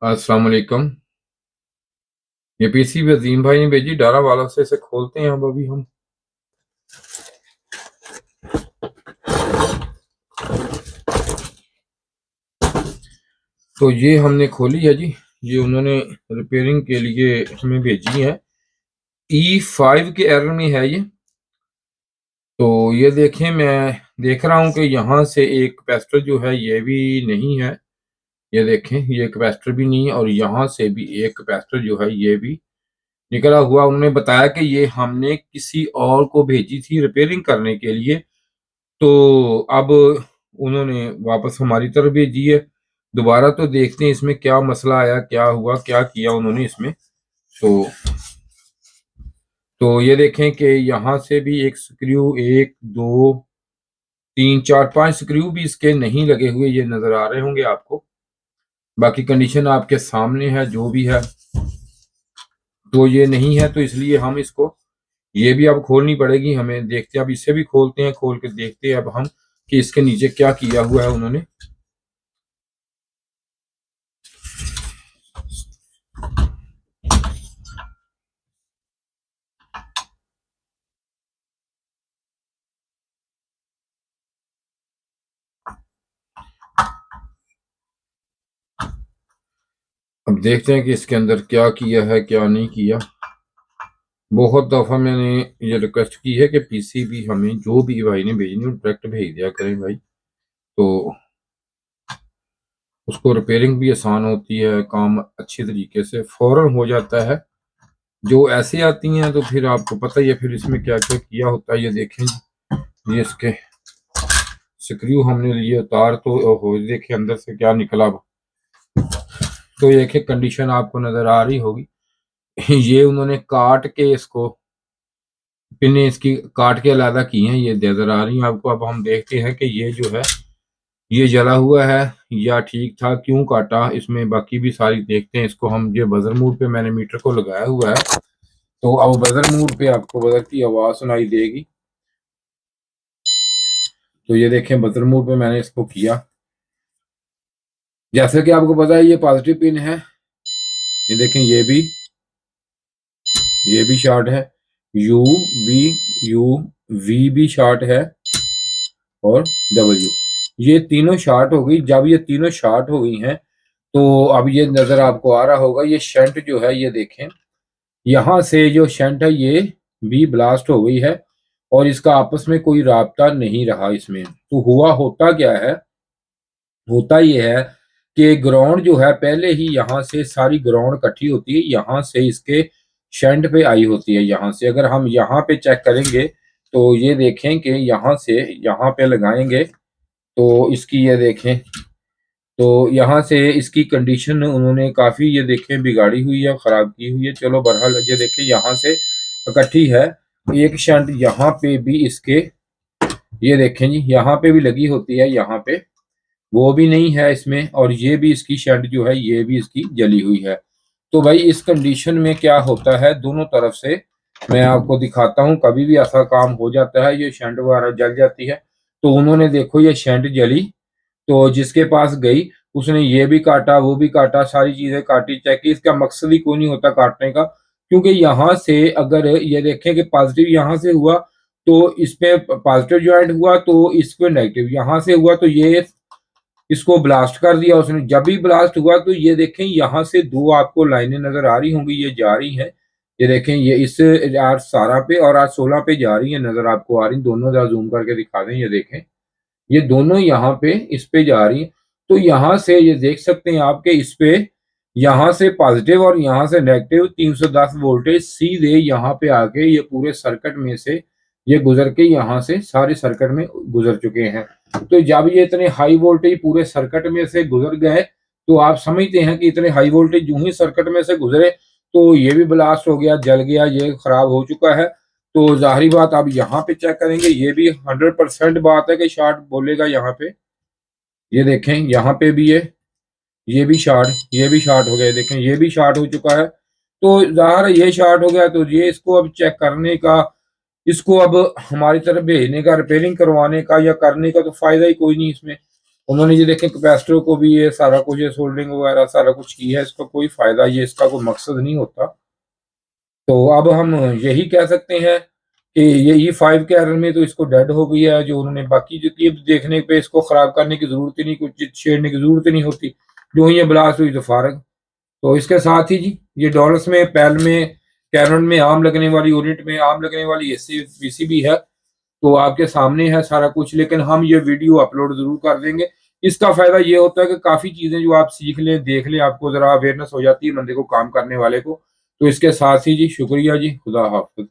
अस्सलाम वालेकुम। ये पीसी भी अजीम भाई ने भेजी डारा वालों से, इसे खोलते हैं अब अभी हम। तो ये हमने खोली है जी। ये उन्होंने रिपेयरिंग के लिए हमें भेजी है। E5 के एरर में है ये। तो ये देखें, मैं देख रहा हूं कि यहाँ से एक कैपेसिटर जो है ये भी नहीं है। ये देखें, ये कैपेसिटर भी नहीं है और यहाँ से भी एक कैपेसिटर जो है ये भी निकला हुआ। उन्होंने बताया कि ये हमने किसी और को भेजी थी रिपेयरिंग करने के लिए। तो अब उन्होंने वापस हमारी तरफ भेजी है। दोबारा तो देखते हैं इसमें क्या मसला आया, क्या हुआ, क्या किया उन्होंने इसमें। तो ये देखें कि यहाँ से भी एक स्क्रू, एक दो तीन चार पांच स्क्रू भी इसके नहीं लगे हुए, ये नजर आ रहे होंगे आपको। बाकी कंडीशन आपके सामने है जो भी है। तो ये नहीं है तो इसलिए हम इसको, ये भी अब खोलनी पड़ेगी हमें। देखते हैं अब इसे भी खोलते हैं, खोल के देखते हैं अब हम कि इसके नीचे क्या किया हुआ है उन्होंने। अब देखते हैं कि इसके अंदर क्या किया है, क्या नहीं किया। बहुत दफ़ा मैंने ये रिक्वेस्ट की है कि पीसीबी हमें जो भी भाई ने भेजनी हो डायरेक्ट भेज दिया करें भाई। तो उसको रिपेयरिंग भी आसान होती है, काम अच्छी तरीके से फौरन हो जाता है। जो ऐसे आती हैं तो फिर आपको पता ही है फिर इसमें क्या क्या किया होता है। ये देखें, ये इसके स्क्रू हमने लिए उतार, तो हो देखे अंदर से क्या निकला। तो ये एक कंडीशन आपको नजर आ रही होगी। ये उन्होंने काट के इसको, पिने इसकी काट के अलग की हैं, ये नजर आ रही हैं आपको। अब हम देखते हैं कि ये जो है ये जला हुआ है या ठीक था, क्यों काटा इसमें, बाकी भी सारी देखते हैं इसको हम। ये बजर मोड पे मैंने मीटर को लगाया हुआ है, तो अब बजर मोड पे आपको बजर की आवाज सुनाई देगी। तो ये देखें, बजर मोड पे मैंने इसको किया। जैसे कि आपको पता है ये पॉजिटिव पिन है। ये देखें, ये भी शॉर्ट है, यू बी यू वी भी शॉर्ट है और डब्ल्यू, ये तीनों शॉर्ट हो गई। जब ये तीनों शॉर्ट हो गई हैं तो अब ये नजर आपको आ रहा होगा, ये शंट जो है ये देखें, यहां से जो शंट है ये भी ब्लास्ट हो गई है और इसका आपस में कोई राब्ता नहीं रहा इसमें। तो हुआ होता क्या है, होता ये है कि ग्राउंड जो है पहले ही यहाँ से सारी ग्राउंड इकट्ठी होती है, यहाँ से इसके शंट पे आई होती है। यहाँ से अगर हम यहाँ पे चेक करेंगे तो ये देखें कि यहाँ से यहाँ पे लगाएंगे तो इसकी ये देखें, तो यहाँ से इसकी कंडीशन उन्होंने काफ़ी ये देखें बिगाड़ी हुई है, ख़राब की हुई है। चलो बहरहाल ये देखें यहाँ से इकट्ठी है। एक शंट यहाँ पे भी इसके, ये देखें जी, यहाँ पे भी लगी होती है, यहाँ पे वो भी नहीं है इसमें, और ये भी इसकी शंट जो है ये भी इसकी जली हुई है। तो भाई इस कंडीशन में क्या होता है, दोनों तरफ से मैं आपको दिखाता हूँ। कभी भी ऐसा काम हो जाता है, ये शंट वगैरह जल जाती है। तो उन्होंने देखो ये शंट जली, तो जिसके पास गई उसने ये भी काटा, वो भी काटा, सारी चीजें काटी, चेक की। इसका मकसद ही कोई नहीं होता काटने का, क्योंकि यहाँ से अगर ये देखें कि पॉजिटिव यहाँ से हुआ तो इस पे पॉजिटिव ज्वाइंट हुआ, तो इस पे नेगेटिव यहाँ से हुआ, तो ये इसको ब्लास्ट कर दिया उसने। जब भी ब्लास्ट हुआ तो ये देखें यहाँ से दो आपको लाइनें नजर आ रही होंगी, ये जा रही हैं। ये देखें, ये इस आज 17 पे और आज 16 पे जा रही है, नजर आपको आ रही, दोनों जरा जूम करके दिखा दें। ये देखें, ये दोनों यहाँ पे इस पे जा रही है। तो यहाँ से ये देख सकते हैं आपके इस पे, यहाँ से पॉजिटिव और यहाँ से नेगेटिव 310 वोल्टेज सीधे यहाँ पे आके ये पूरे सर्किट में से ये गुजर के यहाँ से सारे सर्किट में गुजर चुके हैं। तो जब ये इतने हाई वोल्टेज पूरे सर्किट में से गुजर गए तो आप समझते हैं कि इतने हाई वोल्टेज जो ही सर्किट में से गुजरे तो ये भी ब्लास्ट हो गया, जल गया, ये खराब हो चुका है। तो जाहिर बात आप यहाँ पे चेक करेंगे, ये भी 100% बात है कि शॉर्ट बोलेगा यहाँ पे। ये देखें, यहाँ पे भी ये भी शॉर्ट, ये भी शॉर्ट हो गया, देखें ये भी शॉर्ट हो चुका है। तो जाहिर है ये शॉर्ट हो गया, तो ये इसको अब चेक करने का, इसको अब हमारी तरफ भेजने का, रिपेयरिंग करवाने का या करने का तो फायदा ही कोई नहीं इसमें। उन्होंने ये देखें कैपेसिटर को भी ये सारा कुछ, ये सोल्डरिंग वगैरह सारा कुछ की है, इसका कोई फायदा, ये इसका कोई मकसद नहीं होता। तो अब हम यही कह सकते हैं कि ये 5 के एरर में तो इसको डेड हो गई है, जो उन्होंने बाकी जो की देखने पे इसको खराब करने की जरूरत ही नहीं, कुछ छेड़ने की जरूरत ही नहीं होती, जो ही ये ब्लास्ट हुई तो फारग। तो इसके साथ ही जी ये डॉलर्स में, पैल में, कैनन में आम लगने वाली, यूनिट में आम लगने वाली एसी पीसीबी है। तो आपके सामने है सारा कुछ, लेकिन हम ये वीडियो अपलोड जरूर कर देंगे। इसका फायदा ये होता है कि काफी चीजें जो आप सीख लें, देख लें, आपको जरा अवेयरनेस हो जाती है बंदे को, काम करने वाले को। तो इसके साथ ही जी शुक्रिया जी, खुदा हाफिज।